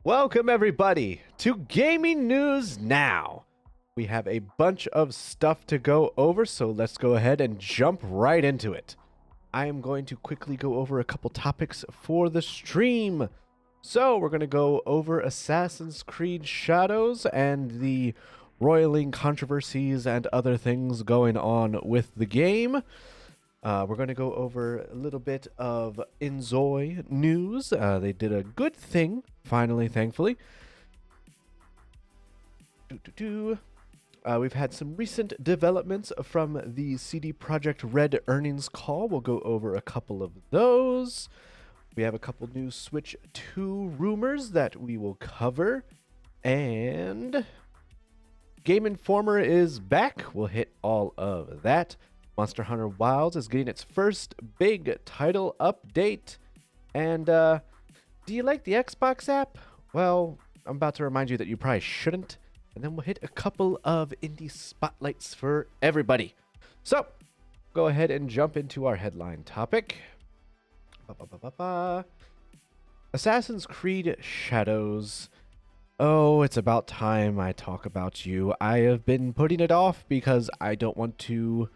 Welcome, everybody, to Gaming News Now. We have a bunch of stuff to go over, so let's go ahead and jump right into it. I am going to quickly go over a couple topics for the stream. So, we're going to go over Assassin's Creed Shadows and the roiling controversies and other things going on with the game. We're going to go over a little bit of Inzoi news. They did a good thing, finally, thankfully. We've had some recent developments from the CD Projekt Red earnings call. We'll go over a couple of those. We have a couple new Switch 2 rumors that we will cover. And Gameinformer is back. We'll hit all of that. Monster Hunter Wilds is getting its first big title update. And do you like the Xbox app? Well, I'm about to remind you that you probably shouldn't. And then we'll hit a couple of indie spotlights for everybody. So, go ahead and jump into our headline topic. Assassin's Creed Shadows. Oh, it's about time I talk about you. I have been putting it off because I don't want to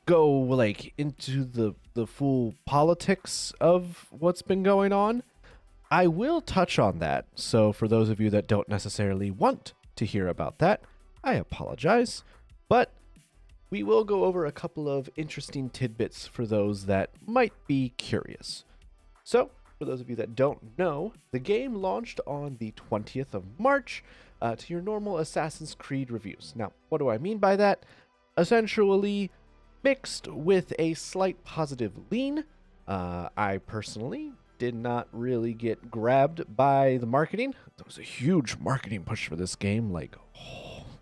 go like into the full politics of what's been going on. I will touch on that. So for those of you that don't necessarily want to hear about that, I apologize. But we will go over a couple of interesting tidbits for those that might be curious. So for those of you that don't know, the game launched on the 20th of March to your normal Assassin's Creed reviews. Now, what do I mean by that? Essentially, mixed with a slight positive lean. I personally did not really get grabbed by the marketing. There was a huge marketing push for this game, like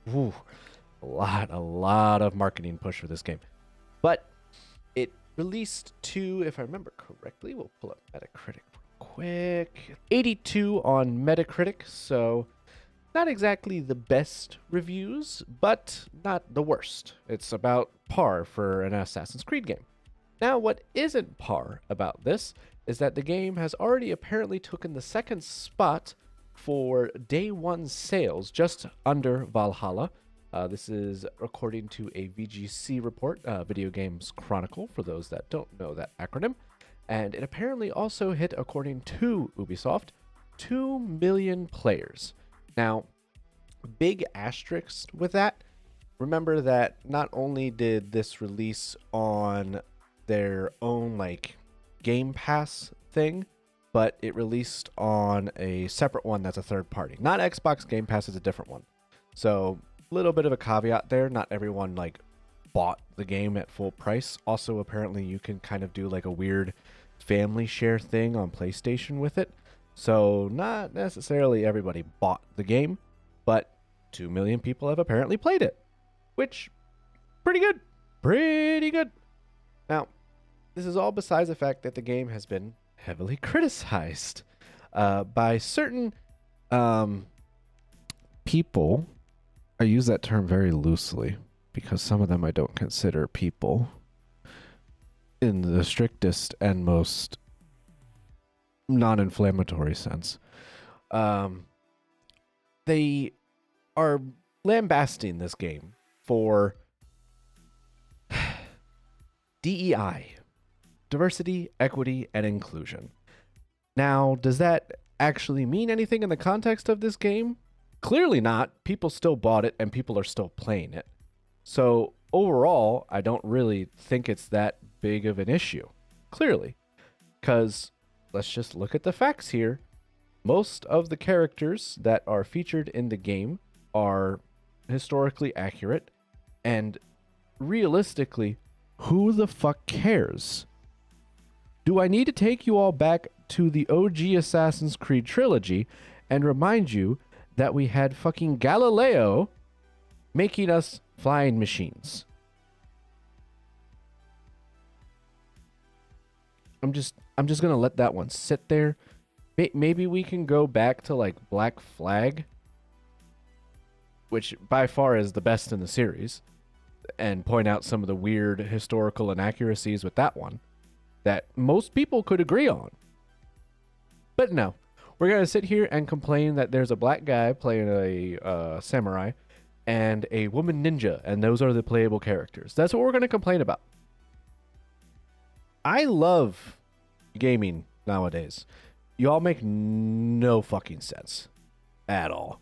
a lot of marketing push for this game. But it released to, if I remember correctly, we'll pull up Metacritic real quick. 82 on Metacritic, so not exactly the best reviews, but not the worst. It's about par for an Assassin's Creed game. Now, what isn't par about this is that the game has already apparently taken the second spot for day one sales, just under Valhalla. This is according to a VGC report, Video Games Chronicle, for those that don't know that acronym. And it apparently also hit, according to Ubisoft, 2 million players. Now, big asterisk with that. Remember that not only did this release on their own like Game Pass thing, but it released on a separate one that's a third party. Not Xbox Game Pass, is a different one. So a little bit of a caveat there. Not everyone like bought the game at full price. Also, apparently you can kind of do like a weird family share thing on PlayStation with it. So not necessarily everybody bought the game, but 2 million people have apparently played it, which pretty good. Pretty good. Now, this is all besides the fact that the game has been heavily criticized by certain people. I use that term very loosely because some of them I don't consider people in the strictest and most non-inflammatory sense. They are lambasting this game for DEI, diversity, equity, and inclusion. Now, does that actually mean anything in the context of this game? Clearly not. People still bought it and people are still playing it. So overall, I don't really think it's that big of an issue. Clearly. Because let's just look at the facts here. Most of the characters that are featured in the game are historically accurate, and realistically, who the fuck cares? Do I need to take you all back to the OG Assassin's Creed trilogy and remind you that we had fucking Galileo making us flying machines? I'm just gonna let that one sit there. Maybe we can go back to like Black Flag, which by far is the best in the series, and point out some of the weird historical inaccuracies with that one that most people could agree on. But no, We're going to sit here and complain that there's a black guy playing a samurai and a woman ninja, and those are the playable characters. That's what we're going to complain about. I love gaming nowadays. Y'all make no fucking sense at all.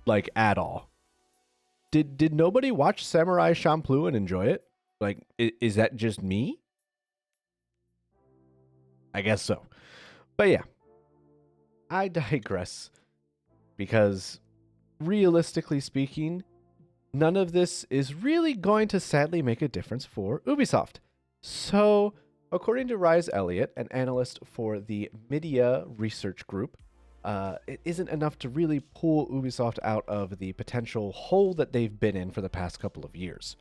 Like, at all. Did nobody watch Samurai Champloo and enjoy it? Like, is that just me? I guess so. But yeah, I digress. Because realistically speaking, none of this is really going to sadly make a difference for Ubisoft. So, according to Rise Elliott, an analyst for the Media Research Group, it isn't enough to really pull Ubisoft out of the potential hole that they've been in for the past couple of years.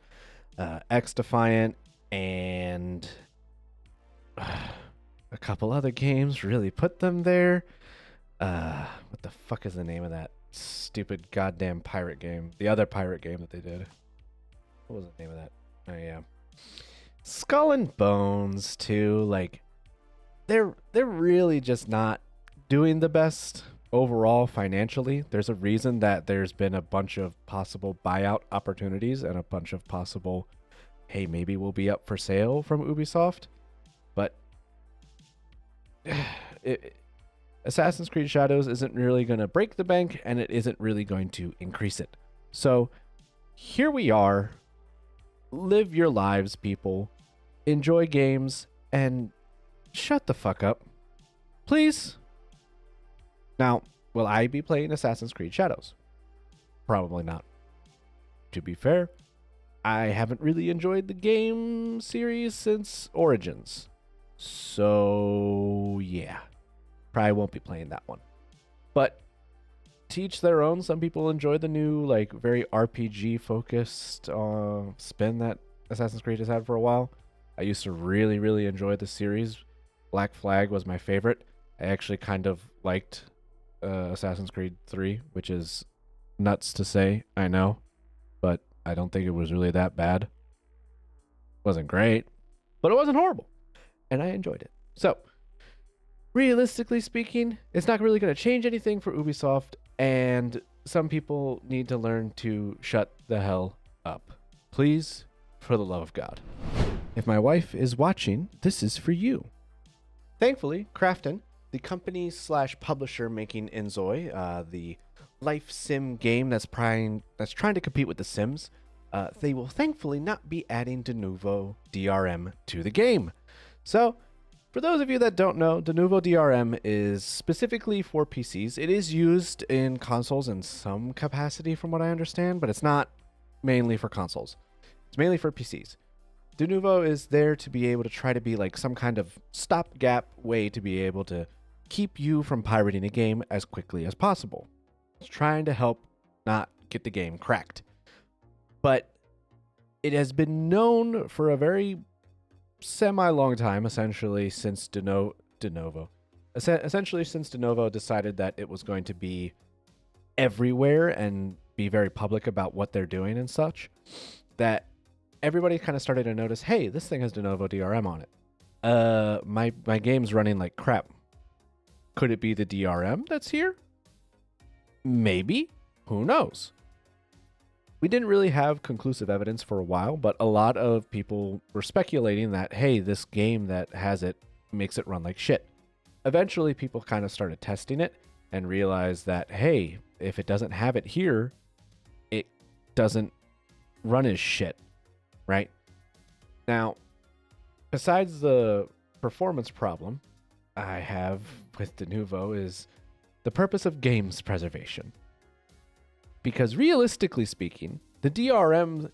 X-Defiant and a couple other games really put them there. What the fuck is the name of that stupid goddamn pirate game? The other pirate game that they did. What was the name of that? Oh yeah, Skull and Bones too. Like, they're really just not doing the best overall financially. There's a reason that there's been a bunch of possible buyout opportunities and a bunch of possible, hey, maybe we'll be up for sale from Ubisoft. But Assassin's Creed Shadows isn't really going to break the bank, and it isn't really going to increase it. So here we are. Live your lives, people. Enjoy games, and shut the fuck up. Please. Now, will I be playing Assassin's Creed Shadows? Probably not. To be fair, I haven't really enjoyed the game series since Origins. So, yeah. Probably won't be playing that one. But to each their own. Some people enjoy the new, like, very RPG-focused spin that Assassin's Creed has had for a while. I used to really, really enjoy the series. Black Flag was my favorite. I actually kind of liked Assassin's Creed 3, which is nuts to say, I know, but I don't think it was really that bad. It wasn't great, but it wasn't horrible, and I enjoyed it. So, realistically speaking, it's not really going to change anything for Ubisoft, and some people need to learn to shut the hell up. Please, for the love of God. If my wife is watching, this is for you. Thankfully, Krafton, the company / publisher making Inzoi, the life sim game that's trying to compete with The Sims, they will thankfully not be adding de novo DRM to the game. So, for those of you that don't know, de novo DRM is specifically for PCs. It is used in consoles in some capacity from what I understand, but it's not mainly for consoles. It's mainly for PCs. De novo is there to be able to try to be like some kind of stopgap way to be able to keep you from pirating a game as quickly as possible. It's trying to help not get the game cracked. But it has been known for a very semi-long time, essentially since De Novo decided that it was going to be everywhere and be very public about what they're doing and such, that everybody kind of started to notice, hey, this thing has de novo DRM on it. My game's running like crap. Could it be the DRM that's here? Maybe. Who knows? We didn't really have conclusive evidence for a while, but a lot of people were speculating that, hey, this game that has it makes it run like shit. Eventually, people kind of started testing it and realized that, hey, if it doesn't have it here, it doesn't run as shit, right? Now, besides the performance problem I have with de novo is the purpose of games preservation. Because realistically speaking, the DRM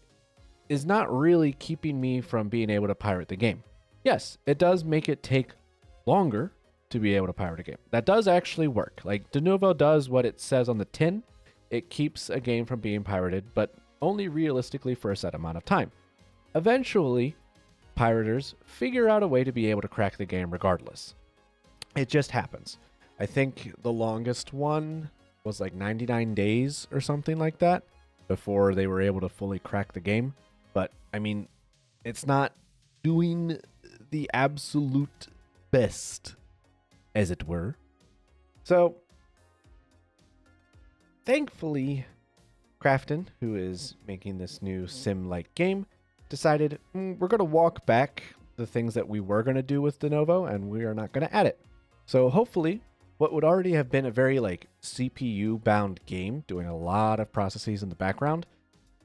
is not really keeping me from being able to pirate the game. Yes, it does make it take longer to be able to pirate a game. That does actually work. Like, de novo does what it says on the tin. It keeps a game from being pirated, but only realistically for a set amount of time. Eventually, pirators figure out a way to be able to crack the game regardless. It just happens. I think the longest one was like 99 days or something like that before they were able to fully crack the game. But, I mean, it's not doing the absolute best, as it were. So, thankfully, Crafton, who is making this new sim-like game, decided we're going to walk back the things that we were going to do with de novo, and we are not going to add it. So hopefully, what would already have been a very like CPU-bound game, doing a lot of processes in the background,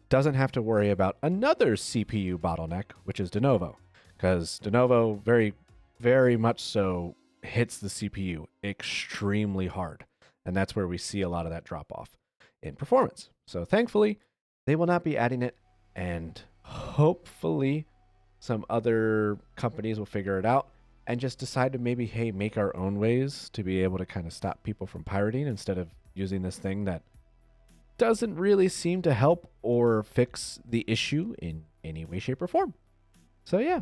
doesn't have to worry about another CPU bottleneck, which is de novo, because de novo very, very much so hits the CPU extremely hard, and that's where we see a lot of that drop off in performance. So thankfully, they will not be adding it, and hopefully some other companies will figure it out and just decide to maybe, hey, make our own ways to be able to kind of stop people from pirating instead of using this thing that doesn't really seem to help or fix the issue in any way, shape, or form. So yeah,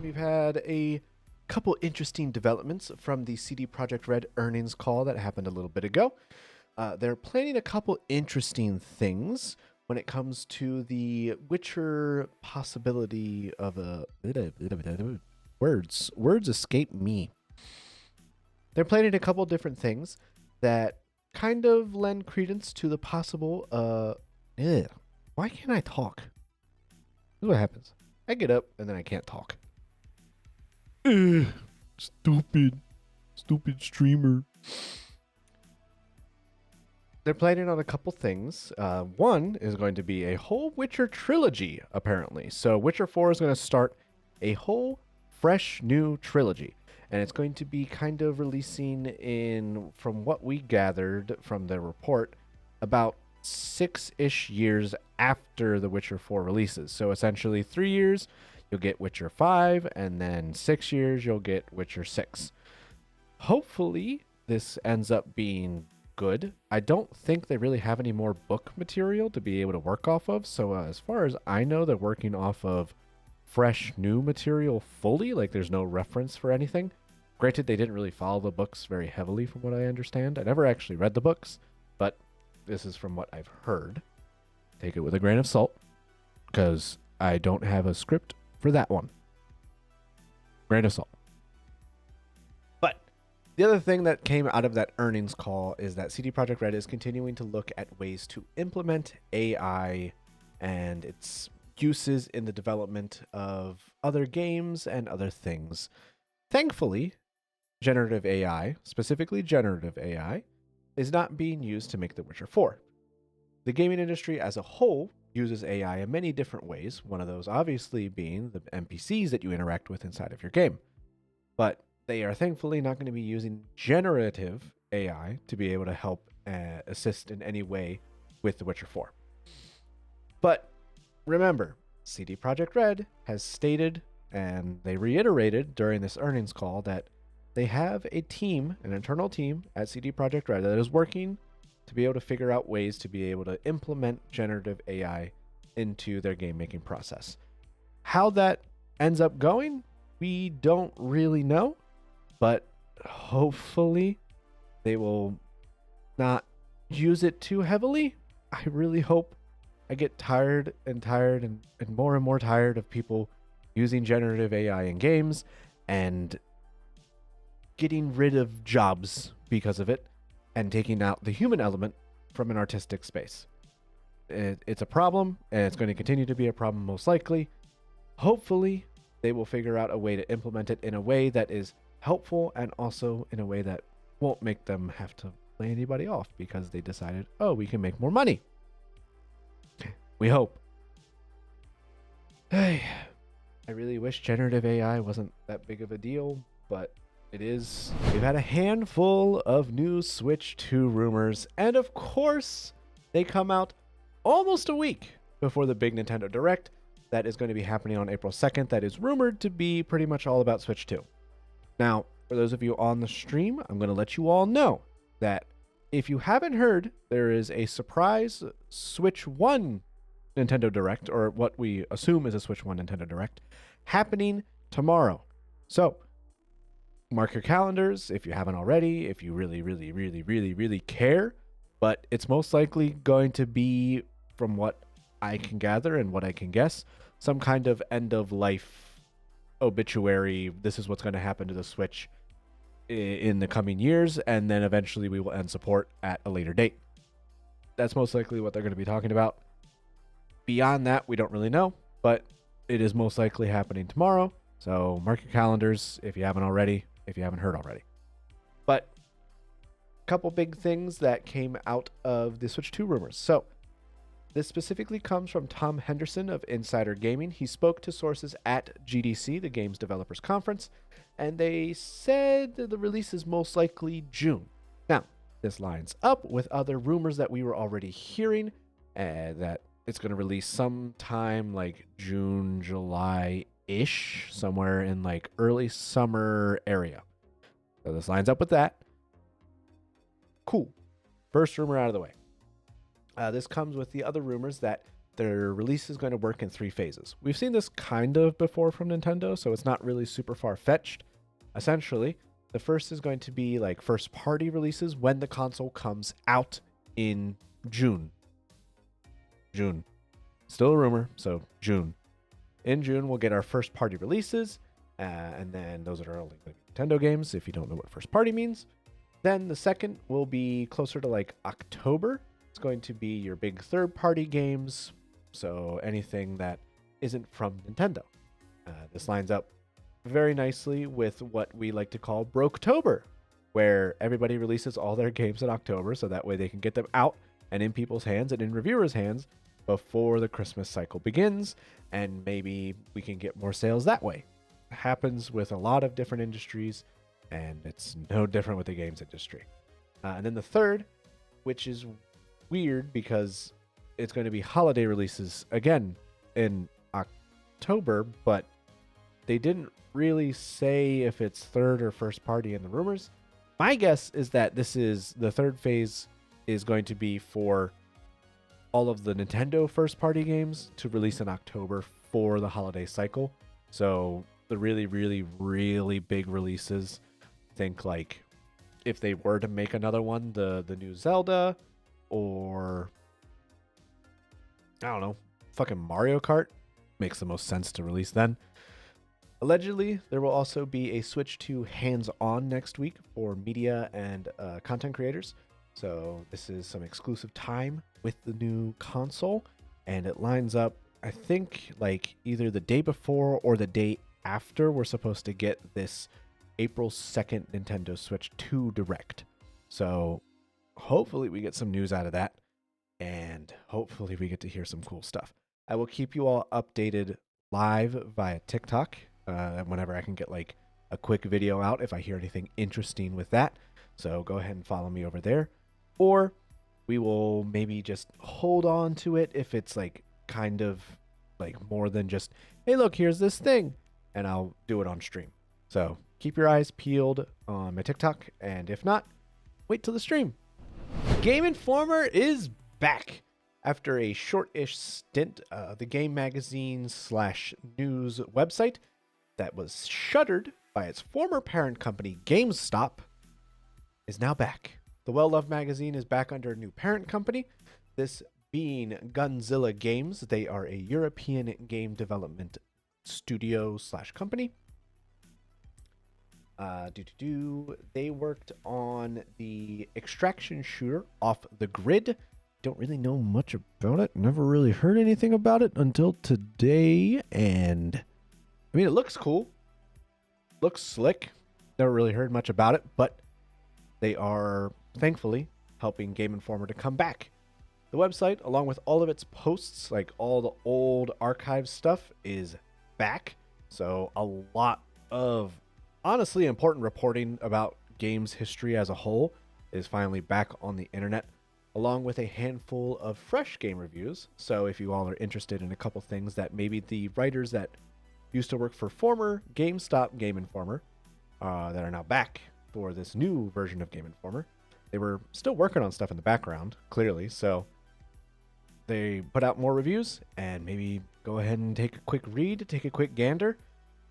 we've had a couple interesting developments from the CD Projekt Red earnings call that happened a little bit ago. They're planning a couple interesting things when it comes to the Witcher possibility of a words escape me. They're planning a couple different things that kind of lend credence to the possible why can't I talk? This is what happens. I get up and then I can't talk. Stupid streamer. They're planning on a couple things. One is going to be a whole Witcher trilogy, apparently. So Witcher 4 is going to start a whole fresh new trilogy. And it's going to be kind of releasing in, from what we gathered from the report, about 6-ish years after the Witcher 4 releases. So essentially 3 years, you'll get Witcher 5, and then 6 years, you'll get Witcher 6. Hopefully, this ends up being good. I don't think they really have any more book material to be able to work off of. So as far as I know, they're working off of fresh new material fully. Like there's no reference for anything. Granted, they didn't really follow the books very heavily from what I understand. I never actually read the books, but this is from what I've heard. Take it with a grain of salt, because I don't have a script for that one. Grain of salt. But the other thing that came out of that earnings call is that CD Projekt Red is continuing to look at ways to implement AI and its uses in the development of other games and other things. Thankfully, generative AI, specifically generative AI, is not being used to make The Witcher 4. The gaming industry as a whole uses AI in many different ways, one of those obviously being the NPCs that you interact with inside of your game. But they are thankfully not going to be using generative AI to be able to help assist in any way with The Witcher 4. But remember, CD Projekt Red has stated, and they reiterated during this earnings call, that they have a team, an internal team at CD Projekt Red that is working to be able to figure out ways to be able to implement generative AI into their game making process. How that ends up going, we don't really know, but hopefully they will not use it too heavily. I really hope. I get tired and more tired of people using generative AI in games and getting rid of jobs because of it and taking out the human element from an artistic space. It's a problem, and it's going to continue to be a problem most likely. Hopefully, they will figure out a way to implement it in a way that is helpful and also in a way that won't make them have to lay anybody off because they decided, oh, we can make more money. We hope. Hey, I really wish generative AI wasn't that big of a deal, but it is. We've had a handful of new Switch 2 rumors, and of course, they come out almost a week before the big Nintendo Direct that is going to be happening on April 2nd. That is rumored to be pretty much all about Switch 2. Now, for those of you on the stream, I'm going to let you all know that if you haven't heard, there is a surprise Switch 1 Nintendo Direct, or what we assume is a Switch 1 Nintendo Direct, happening tomorrow. So, mark your calendars if you haven't already, if you really care. But it's most likely going to be, from what I can gather and what I can guess, some kind of end of life obituary. This is what's going to happen to the Switch in the coming years, and then eventually we will end support at a later date. That's most likely what they're going to be talking about. Beyond that, we don't really know, but it is most likely happening tomorrow. So mark your calendars if you haven't already, if you haven't heard already. But a couple big things that came out of the Switch 2 rumors. So this specifically comes from Tom Henderson of Insider Gaming. He spoke to sources at GDC, the Games Developers Conference, and they said that the release is most likely June. Now, this lines up with other rumors that we were already hearing, that it's going to release sometime like June, July-ish, somewhere in like early summer area. So this lines up with that. Cool. First rumor out of the way. This comes with the other rumors that their release is going to work in 3 phases. We've seen this kind of before from Nintendo, so it's not really super far-fetched. Essentially, the first is going to be like first-party releases when the console comes out in June. June. Still a rumor, so June. In June, we'll get our first-party releases, and then those are only Nintendo games, if you don't know what first-party means. Then the second will be closer to like October. It's going to be your big third-party games, so anything that isn't from Nintendo. This lines up very nicely with what we like to call Broketober, where everybody releases all their games in October, so that way they can get them out and in people's hands and in reviewers' hands before the Christmas cycle begins, and maybe we can get more sales that way. It happens with a lot of different industries, and it's no different with the games industry. And then the third, which is weird because it's going to be holiday releases again in October, but they didn't really say if it's third or first party in the rumors. My guess is that this is the third phase is going to be for all of the Nintendo first party games to release in October for the holiday cycle. So the really, really, really big releases, think like if they were to make another one, the new Zelda, or I don't know, fucking Mario Kart makes the most sense to release then. Allegedly, there will also be a Switch 2 hands-on next week for media and content creators. So this is some exclusive time with the new console, and it lines up, I think, like either the day before or the day after we're supposed to get this April 2nd Nintendo Switch 2 Direct. So hopefully we get some news out of that, and hopefully we get to hear some cool stuff. I will keep you all updated live via TikTok whenever I can get like a quick video out if I hear anything interesting with that. So go ahead and follow me over there. Or we will maybe just hold on to it if it's like kind of like more than just, hey, look, here's this thing, and I'll do it on stream. So keep your eyes peeled on my TikTok, and if not, wait till the stream. Gameinformer is back. After a short-ish stint, the game magazine / news website that was shuttered by its former parent company, GameStop, is now back. The well-loved magazine is back under a new parent company, this being Gunzilla Games. They are a European game development studio / company. They worked on the extraction shooter Off the Grid. Don't really know much about it. Never really heard anything about it until today. And I mean, it looks cool. Looks slick. Never really heard much about it, but they are thankfully helping Gameinformer to come back. The website, along with all of its posts, like all the old archive stuff, is back. So a lot of honestly important reporting about games history as a whole is finally back on the internet, along with a handful of fresh game reviews. So if you all are interested in a couple things that maybe the writers that used to work for former GameStop Gameinformer that are now back for this new version of Gameinformer, they were still working on stuff in the background, clearly. So they put out more reviews, and maybe go ahead and take a quick read, take a quick gander.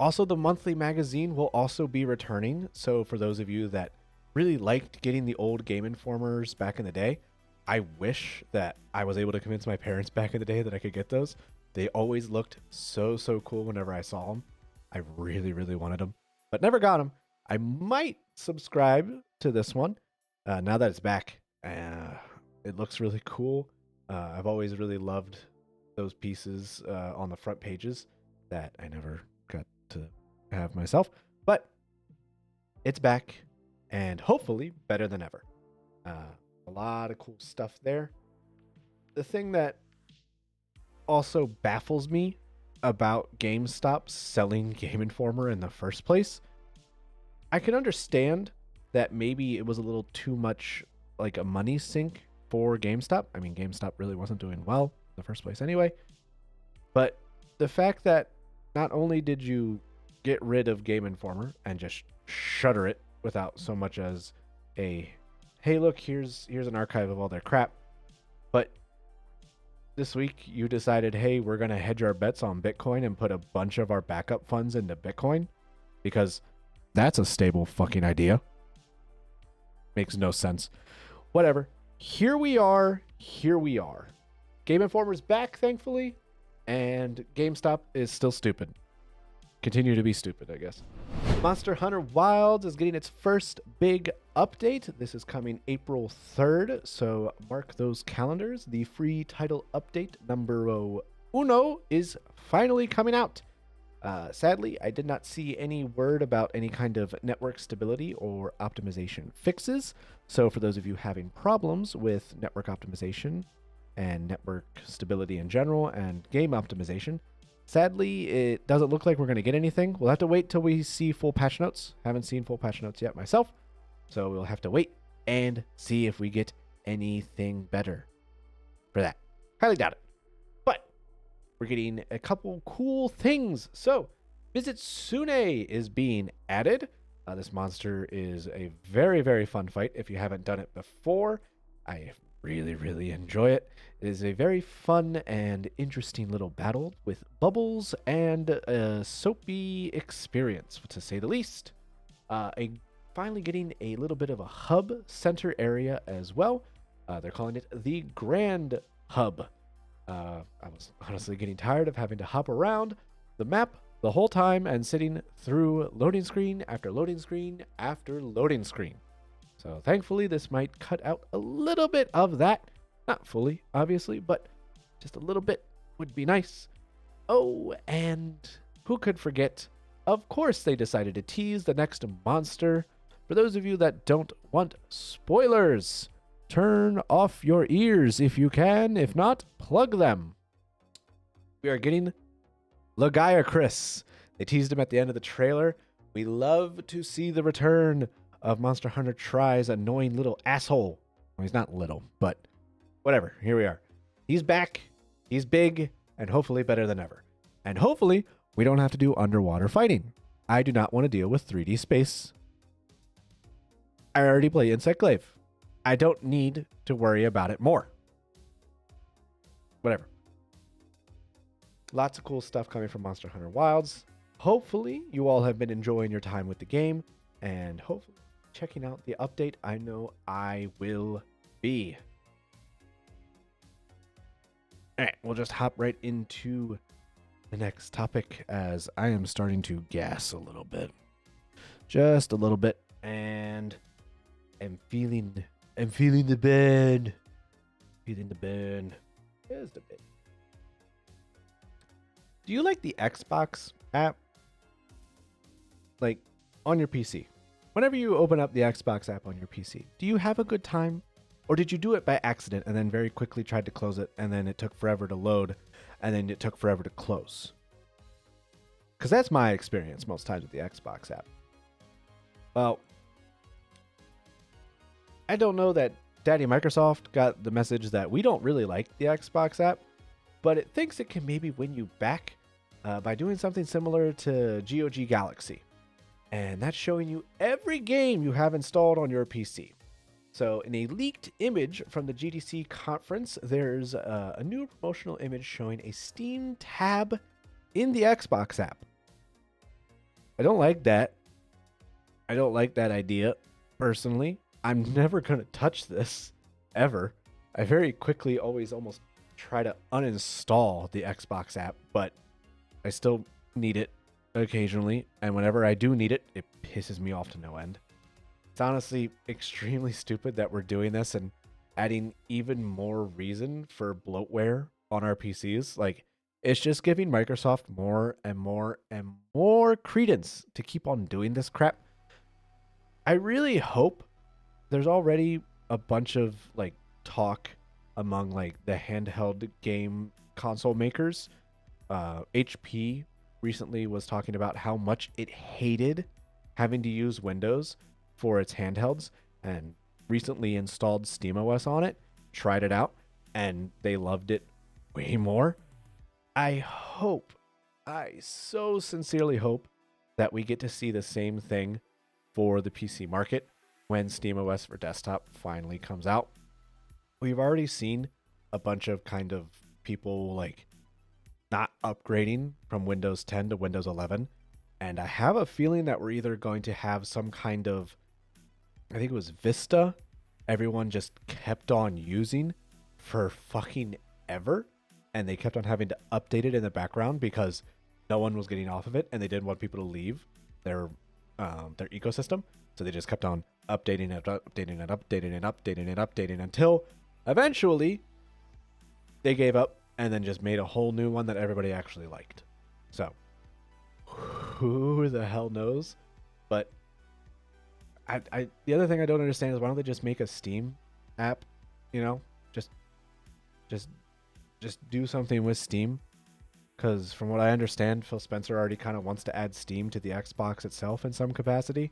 Also, the monthly magazine will also be returning. So for those of you that really liked getting the old Gameinformers back in the day, I wish that I was able to convince my parents back in the day that I could get those. They always looked so cool whenever I saw them. I really, really wanted them, but never got them. I might subscribe to this one. Now that it's back, it looks really cool. I've always really loved those pieces on the front pages that I never got to have myself, but it's back and hopefully better than ever. A lot of cool stuff there. The thing that also baffles me about GameStop selling Gameinformer in the first place, I can understand that maybe it was a little too much like a money sink for GameStop. I mean, GameStop really wasn't doing well in the first place anyway. But the fact that not only did you get rid of Gameinformer and just shutter it without so much as a, hey, look, here's an archive of all their crap, but this week you decided, hey, we're going to hedge our bets on Bitcoin and put a bunch of our backup funds into Bitcoin because that's a stable fucking idea. Makes no sense. Whatever. Here we are. Gameinformer's back, thankfully, and GameStop is still stupid. Continue to be stupid, I guess. Monster Hunter Wilds is getting its first big update. This is coming April 3rd, so mark those calendars. The free title update number uno is finally coming out. Sadly, I did not see any word about any kind of network stability or optimization fixes. So for those of you having problems with network optimization and network stability in general and game optimization, sadly, it doesn't look like we're going to get anything. We'll have to wait till we see full patch notes. Haven't seen full patch notes yet myself. So we'll have to wait and see if we get anything better for that. Highly doubt it. But we're getting a couple cool things. So Visit Sune is being added. This monster is a very, very fun fight. If you haven't done it before, I really enjoy it. It is a very fun and interesting little battle with bubbles and a soapy experience, to say the least. Finally getting a little bit of a hub center area as well. They're calling it the Grand Hub. I was honestly getting tired of having to hop around the map the whole time and sitting through loading screen after loading screen after loading screen. So thankfully this might cut out a little bit of that. Not fully, obviously, but just a little bit would be nice. Oh, and who could forget? Of course they decided to tease the next monster. For those of you that don't want spoilers, turn off your ears if you can. If not, plug them. We are getting Lagiacrus. They teased him at the end of the trailer. We love to see the return of Monster Hunter Tri's annoying little asshole. Well, he's not little, but whatever. Here we are. He's back. He's big and hopefully better than ever. And hopefully we don't have to do underwater fighting. I do not want to deal with 3D space. I already play Insect Glaive. I don't need to worry about it more. Whatever. Lots of cool stuff coming from Monster Hunter Wilds. Hopefully you all have been enjoying your time with the game and hopefully checking out the update. I know I will be. All right, we'll just hop right into the next topic as I am starting to gas a little bit. Just a little bit. And I'm feeling the burn. Feeling the burn. Just a bit. Do you like the Xbox app? Like on your PC. Whenever you open up the Xbox app on your PC, do you have a good time? Or did you do it by accident and then very quickly tried to close it and then it took forever to load and then it took forever to close? Because that's my experience most times with the Xbox app. Well, I don't know that Daddy Microsoft got the message that we don't really like the Xbox app, but it thinks it can maybe win you back by doing something similar to GOG Galaxy. And that's showing you every game you have installed on your PC. So in a leaked image from the GDC conference, there's a new promotional image showing a Steam tab in the Xbox app. I don't like that. I don't like that idea, personally. I'm never going to touch this, ever. I very quickly always almost try to uninstall the Xbox app, but I still need it occasionally. And whenever I do need it, it pisses me off to no end. It's honestly extremely stupid that we're doing this and adding even more reason for bloatware on our PCs. Like, it's just giving Microsoft more and more and more credence to keep on doing this crap. I really hope there's already a bunch of like talk among like the handheld game console makers. HP recently was talking about how much it hated having to use Windows for its handhelds and recently installed SteamOS on it, tried it out, and they loved it way more. I so sincerely hope that we get to see the same thing for the PC market when SteamOS for desktop finally comes out. We've already seen a bunch of kind of people like not upgrading from Windows 10 to Windows 11. And I have a feeling that we're either going to have some kind of, I think it was Vista, everyone just kept on using for fucking ever. And they kept on having to update it in the background because no one was getting off of it and they didn't want people to leave their ecosystem. So they just kept on updating it until eventually they gave up and then just made a whole new one that everybody actually liked. So who the hell knows? But I the other thing I don't understand is why don't they just make a Steam app? You know, just do something with Steam. Because from what I understand, Phil Spencer already kind of wants to add Steam to the Xbox itself in some capacity.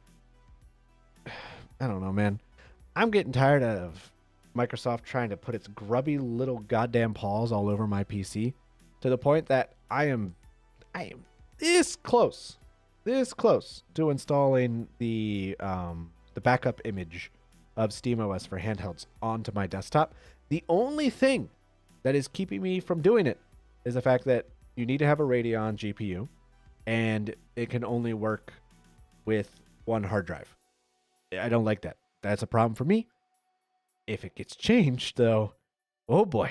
I don't know, man. I'm getting tired of Microsoft trying to put its grubby little goddamn paws all over my PC to the point that I am this close to installing the backup image of SteamOS for handhelds onto my desktop. The only thing that is keeping me from doing it is the fact that you need to have a Radeon GPU and it can only work with one hard drive. I don't like that. That's a problem for me. If it gets changed, though, oh boy,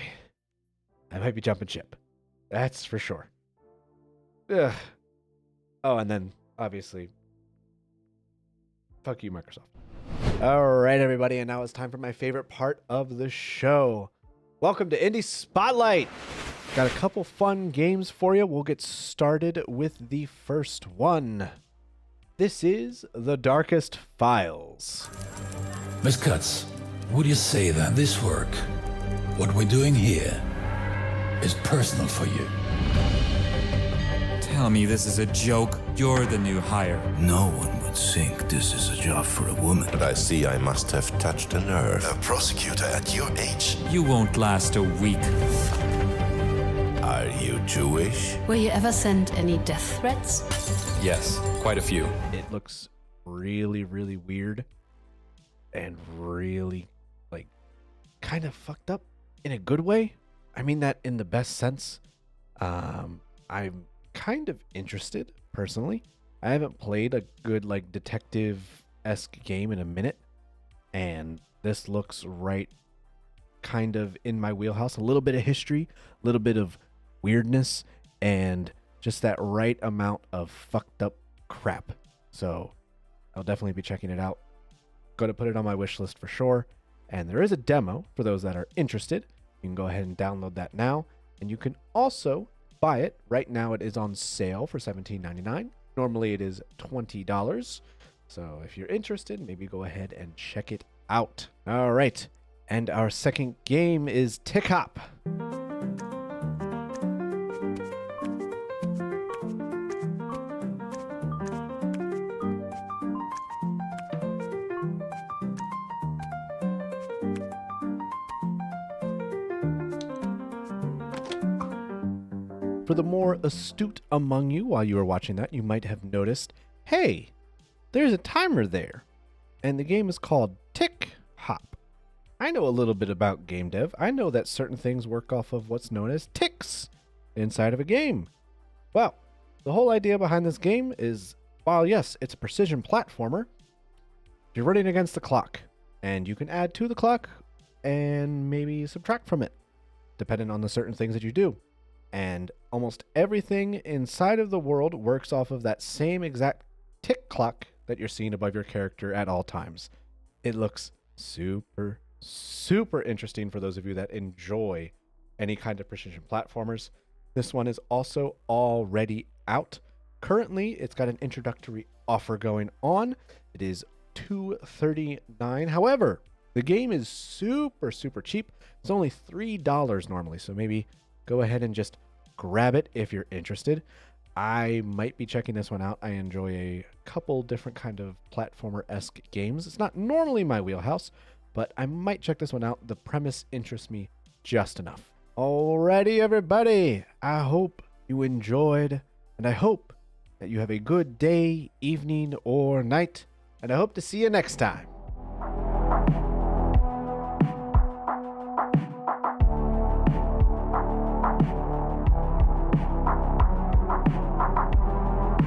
I might be jumping ship. That's for sure. Ugh. Oh, and then, obviously, fuck you, Microsoft. All right, everybody, and now it's time for my favorite part of the show. Welcome to Indie Spotlight. Got a couple fun games for you. We'll get started with the first one. This is The Darkest Files. Miss Cutts, would you say that this work, what we're doing here, is personal for you? Tell me this is a joke. You're the new hire. No one would think this is a job for a woman. But I see I must have touched a nerve. A prosecutor at your age? You won't last a week. Are you Jewish? Were you ever sent any death threats? Yes, quite a few. It looks really, really weird and really, like, kind of fucked up in a good way. I mean that in the best sense. I'm kind of interested, personally. I haven't played a good, like, detective-esque game in a minute, and this looks right kind of in my wheelhouse. A little bit of history, a little bit of weirdness, and just that right amount of fucked up crap. So I'll definitely be checking it out. Going to put it on my wish list for sure. And there is a demo for those that are interested. You can go ahead and download that now. And you can also buy it. Right now it is on sale for $17.99. Normally it is $20. So if you're interested, maybe go ahead and check it out. All right. And our second game is Tick Hop. For the more astute among you, while you were watching that, you might have noticed, hey, there's a timer there. And the game is called Tick Hop. I know a little bit about game dev. I know that certain things work off of what's known as ticks inside of a game. Well, the whole idea behind this game is, while yes, it's a precision platformer, you're running against the clock. And you can add to the clock and maybe subtract from it, depending on the certain things that you do. And almost everything inside of the world works off of that same exact tick clock that you're seeing above your character at all times. It looks super, super interesting for those of you that enjoy any kind of precision platformers. This one is also already out. Currently, it's got an introductory offer going on. It is $2.39. However, the game is super, super cheap. It's only $3 normally, so maybe go ahead and just grab it if you're interested. I might be checking this one out. I enjoy a couple different kind of platformer-esque games. It's not normally my wheelhouse, but I might check this one out. The premise interests me just enough. Alrighty, everybody. I hope you enjoyed, and I hope that you have a good day, evening, or night, and I hope to see you next time.